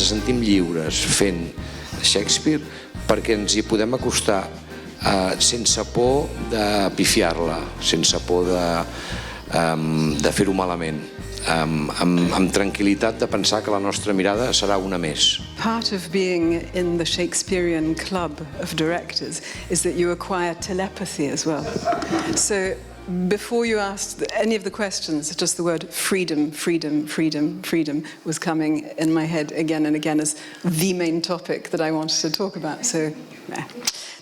sentim lliures fent Shakespeare perquè ens hi podem acostar sense por de pifiar-la, sense por de fer-ho malament, amb tranquil·litat de pensar que la nostra mirada serà una més. Part of being in the Shakespearean club of directors is that you acquire telepathy as well. So before you asked any of the questions, just the word freedom, freedom, freedom, freedom was coming in my head again and again as the main topic that I wanted to talk about. So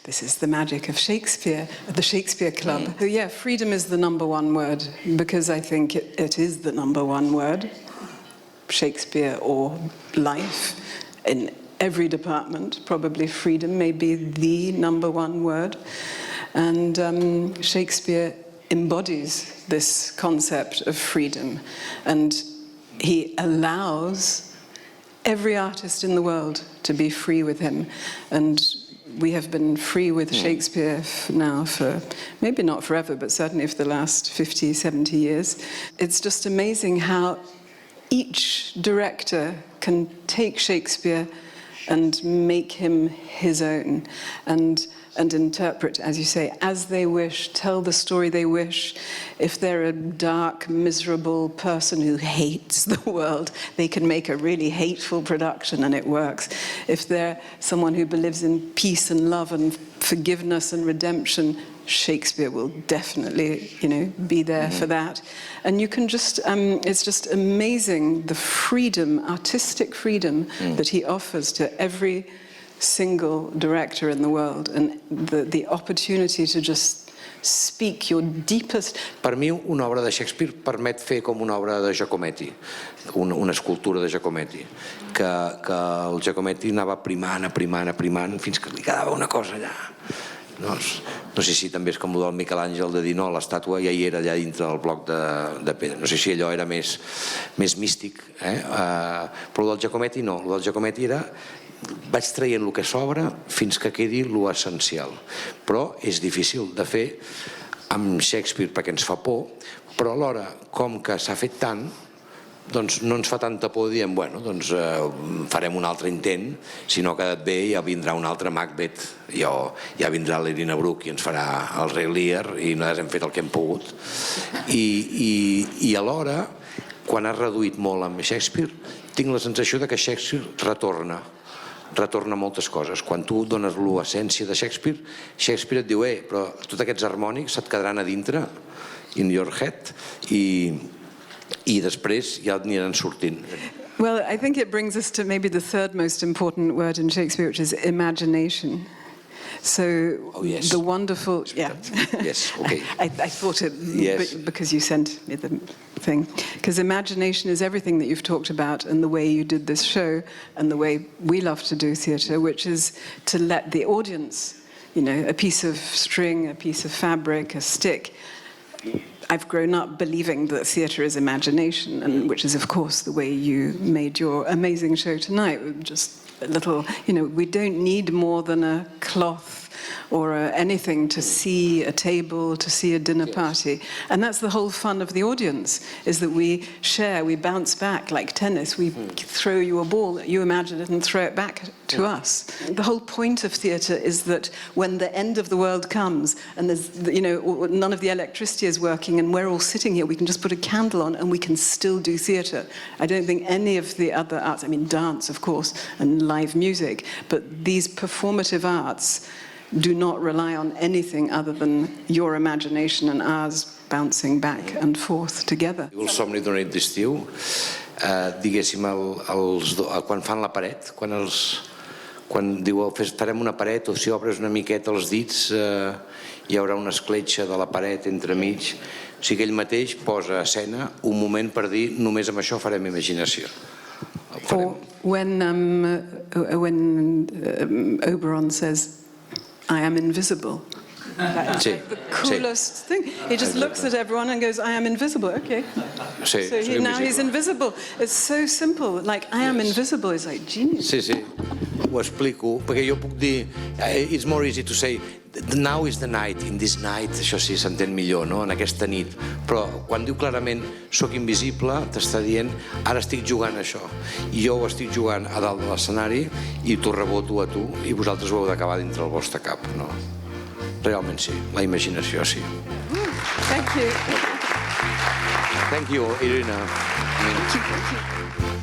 this is the magic of Shakespeare, the Shakespeare Club. So yeah, freedom is the number one word because I think it is the number one word. Shakespeare or life in every department, probably freedom may be the number one word. And Shakespeare embodies this concept of freedom, and he allows every artist in the world to be free with him. And we have been free with Shakespeare now for, maybe not forever, but certainly for the last 50, 70 years. It's just amazing how each director can take Shakespeare and make him his own and interpret, as you say, as they wish, tell the story they wish. If they're a dark, miserable person who hates the world, they can make a really hateful production and it works. If they're someone who believes in peace and love and forgiveness and redemption, Shakespeare will definitely, be there for that. And you can just, it's just amazing the freedom, artistic freedom that he offers to every single director in the world, and the opportunity to just speak your deepest. Per mi una obra de Shakespeare permet fer com una obra de Giacometti, una escultura de Giacometti, que el Giacometti anava primant fins que li quedava una cosa allà. No sé si també és com el del Miquelàngel de dir no, l'estàtua ja hi era allà dintre del bloc de pedra. No sé si allò era més místic, però el del Giacometti no. El del Giacometti era vaig traient el que sobra fins que quedi l'essencial. Però és difícil de fer amb Shakespeare perquè ens fa por, però alhora, com que s'ha fet tant, doncs no ens fa tanta por, diem, bueno, doncs farem un altre intent, si no ha quedat bé ja vindrà un altre Macbeth, ja vindrà l'Irina Bruch i ens farà el Rei Lear i nosaltres hem fet el que hem pogut. I alhora, quan has reduït molt amb Shakespeare, tinc la sensació que Shakespeare retorna moltes coses. Quan tu dones l'essència de Shakespeare, Shakespeare et diu, però tots aquests harmònics et quedaran a dintre, in your head, i després ja aniran sortint. Well, I think it brings us to maybe the third most important word in Shakespeare, which is imagination. So the wonderful, Yes, okay. I thought it because you sent me the thing. Because imagination is everything that you've talked about and the way you did this show and the way we love to do theatre, which is to let the audience, a piece of string, a piece of fabric, a stick. I've grown up believing that theatre is imagination, and which is, of course, the way you made your amazing show tonight. Just a little, we don't need more than a cloth or anything to see a table, to see a dinner party. And that's the whole fun of the audience, is that we share, we bounce back like tennis. We throw you a ball, you imagine it and throw it back to us. The whole point of theatre is that when the end of the world comes and there's, none of the electricity is working and we're all sitting here, we can just put a candle on and we can still do theatre. I don't think any of the other arts, dance, of course, and live music, but these performative arts do not rely on anything other than your imagination and ours bouncing back and forth together. El somni d'una nit d'estiu, diguéssim, quan fan la paret, quan diu farem una paret o si obres una miqueta els dits hi haurà una escletxa de la paret entremig, o sigui, ell mateix posa a escena un moment per dir només amb això farem imaginació. Or when Oberon says, I am invisible. That's the coolest thing. He just looks at everyone and goes, I am invisible, okay. So now he's invisible. It's so simple, like I am invisible is like genius. Sí, ho explico, perquè jo puc dir, it's more easy to say, Now is the night, in this night, això sí, s'entén millor, no? En aquesta nit. Però quan diu clarament soc invisible, t'està dient ara estic jugant això. I jo ho estic jugant a dalt de l'escenari i t'ho reboto a tu i vosaltres ho heu d'acabar dintre el vostre cap, no? Realment sí, la imaginació sí. Thank you. Thank you, Irina. Thank you.